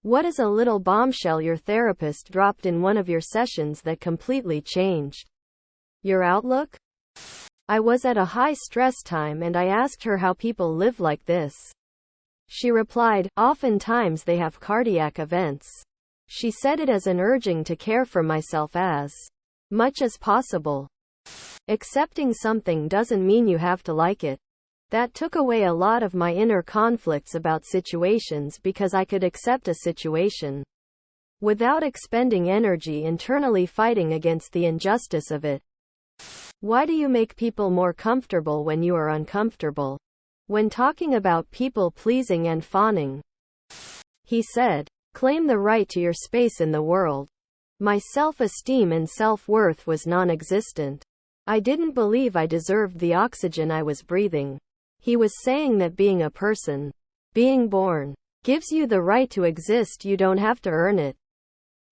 What is a little bombshell your therapist dropped in one of your sessions that completely changed your outlook? I was at a high stress time and I asked her how people live like this. She replied, oftentimes they have cardiac events. She said it as an urging to care for myself as much as possible. Accepting something doesn't mean you have to like it. That took away a lot of my inner conflicts about situations because I could accept a situation without expending energy internally fighting against the injustice of it. Why do you make people more comfortable when you are uncomfortable? When talking about people pleasing and fawning, he said, claim the right to your space in the world. My self-esteem and self-worth was non-existent. I didn't believe I deserved the oxygen I was breathing. He was saying that being a person, being born, gives you the right to exist. You don't have to earn it.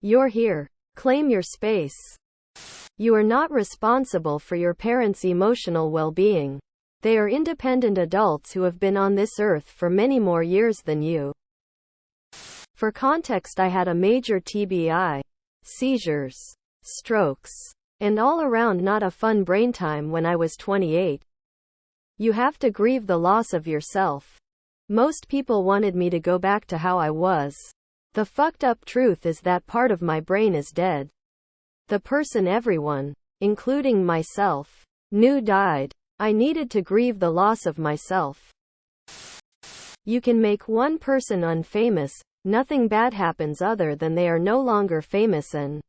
You're here. Claim your space. You are not responsible for your parents' emotional well-being. They are independent adults who have been on this earth for many more years than you. For context, I had a major TBI, seizures, strokes, and all around not a fun brain time when I was 28. You have to grieve the loss of yourself. Most people wanted me to go back to how I was. The fucked up truth is that part of my brain is dead. The person everyone, including myself, knew died. I needed to grieve the loss of myself. You can make one person unfamous. Nothing bad happens other than they are no longer famous and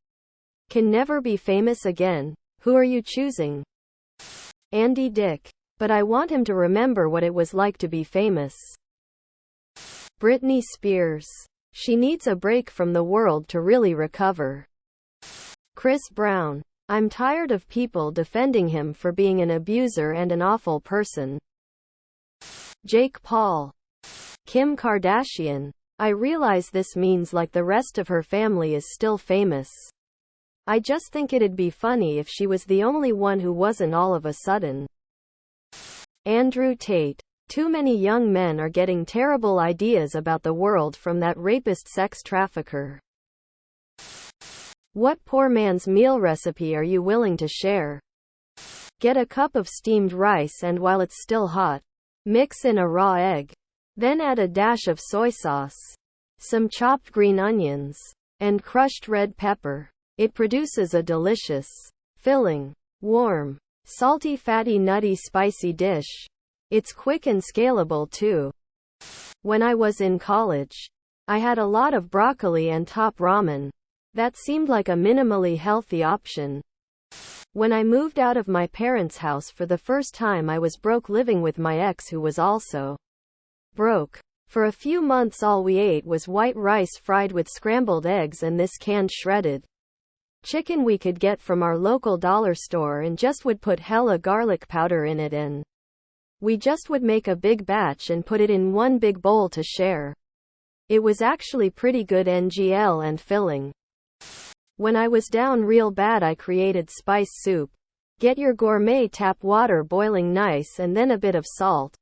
can never be famous again. Who are you choosing? Andy Dick. But I want him to remember what it was like to be famous. Britney Spears. She needs a break from the world to really recover. Chris Brown. I'm tired of people defending him for being an abuser and an awful person. Jake Paul. Kim Kardashian. I realize this means like the rest of her family is still famous. I just think it'd be funny if she was the only one who wasn't all of a sudden. Andrew Tate. Too many young men are getting terrible ideas about the world from that rapist sex trafficker. What poor man's meal recipe are you willing to share? Get a cup of steamed rice and while it's still hot, mix in a raw egg. Then add a dash of soy sauce, some chopped green onions, and crushed red pepper. It produces a delicious, filling, warm, salty, fatty, nutty, spicy dish. It's quick and scalable too. When I was in college, I had a lot of broccoli and top ramen. That seemed like a minimally healthy option. When I moved out of my parents' house for the first time, I was broke living with my ex who was also broke. For a few months all we ate was white rice fried with scrambled eggs and this canned shredded chicken we could get from our local dollar store and just would put hella garlic powder in it and we just would make a big batch and put it in one big bowl to share. It was actually pretty good NGL and filling. When I was down real bad I created spice soup. Get your gourmet tap water boiling nice and then a bit of salt,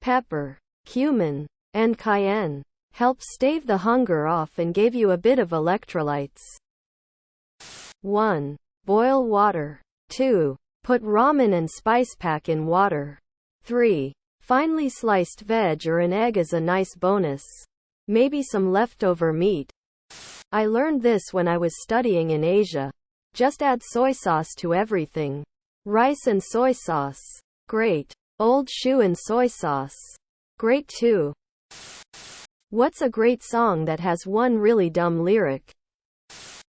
pepper, cumin, and cayenne. Helps stave the hunger off and gave you a bit of electrolytes. 1. Boil water. 2. Put ramen and spice pack in water. 3. Finely sliced veg or an egg as a nice bonus. Maybe some leftover meat. I learned this when I was studying in Asia. Just add soy sauce to everything. Rice and soy sauce. Great. Old shoe and soy sauce. Great too. What's a great song that has one really dumb lyric?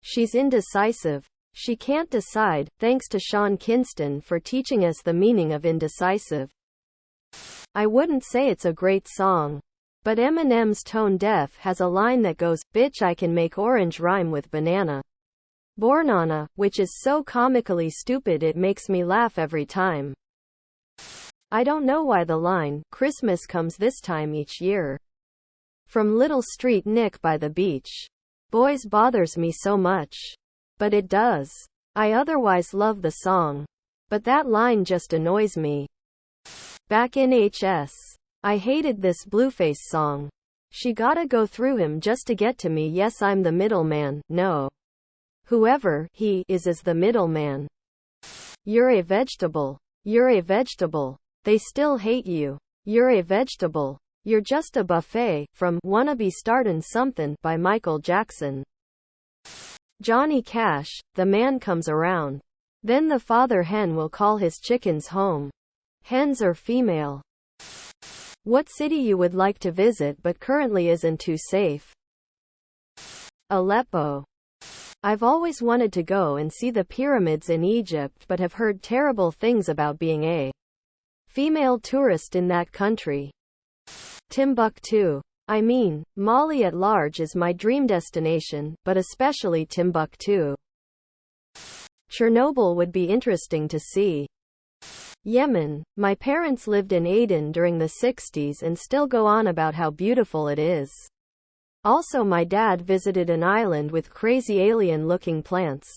She's indecisive. She can't decide. Thanks to Sean Kingston for teaching us the meaning of indecisive. I wouldn't say it's a great song. But Eminem's Tone Deaf has a line that goes, "Bitch, I can make orange rhyme with banana. Bornana," which is so comically stupid it makes me laugh every time. I don't know why the line, "Christmas comes this time each year," from Little Street Nick by the beach, boys bothers me so much. But it does. I otherwise love the song. But that line just annoys me. Back in HS. I hated this Blueface song. She gotta go through him just to get to me. Yes, I'm the middleman. No. Whoever he is the middleman. You're a vegetable. You're a vegetable. They still hate you. You're a vegetable. You're just a buffet. From Wanna Be Startin' Somethin' by Michael Jackson. Johnny Cash, the man comes around. Then the father hen will call his chickens home. Hens are female. What city you would like to visit but currently isn't too safe? Aleppo. I've always wanted to go and see the pyramids in Egypt but have heard terrible things about being a female tourist in that country. Timbuktu. I mean, Mali at large is my dream destination, but especially Timbuktu. Chernobyl would be interesting to see. Yemen. My parents lived in Aden during the 60s and still go on about how beautiful it is. Also, my dad visited an island with crazy alien-looking plants.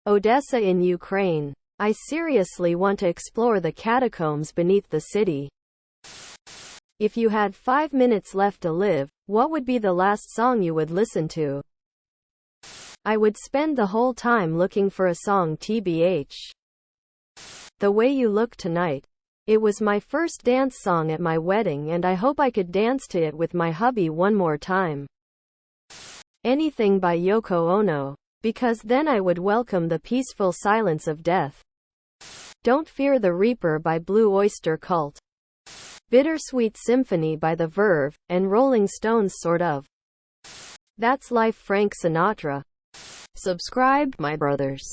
Odessa in Ukraine. I seriously want to explore the catacombs beneath the city. If you had 5 minutes left to live, what would be the last song you would listen to? I would spend the whole time looking for a song. TBH. The Way You Look Tonight. It was my first dance song at my wedding and I hope I could dance to it with my hubby one more time. Anything by Yoko Ono. Because then I would welcome the peaceful silence of death. Don't Fear the Reaper by Blue Oyster Cult. Bittersweet Symphony by The Verve, and Rolling Stones sort of. That's Life Frank Sinatra. Subscribe, my brothers.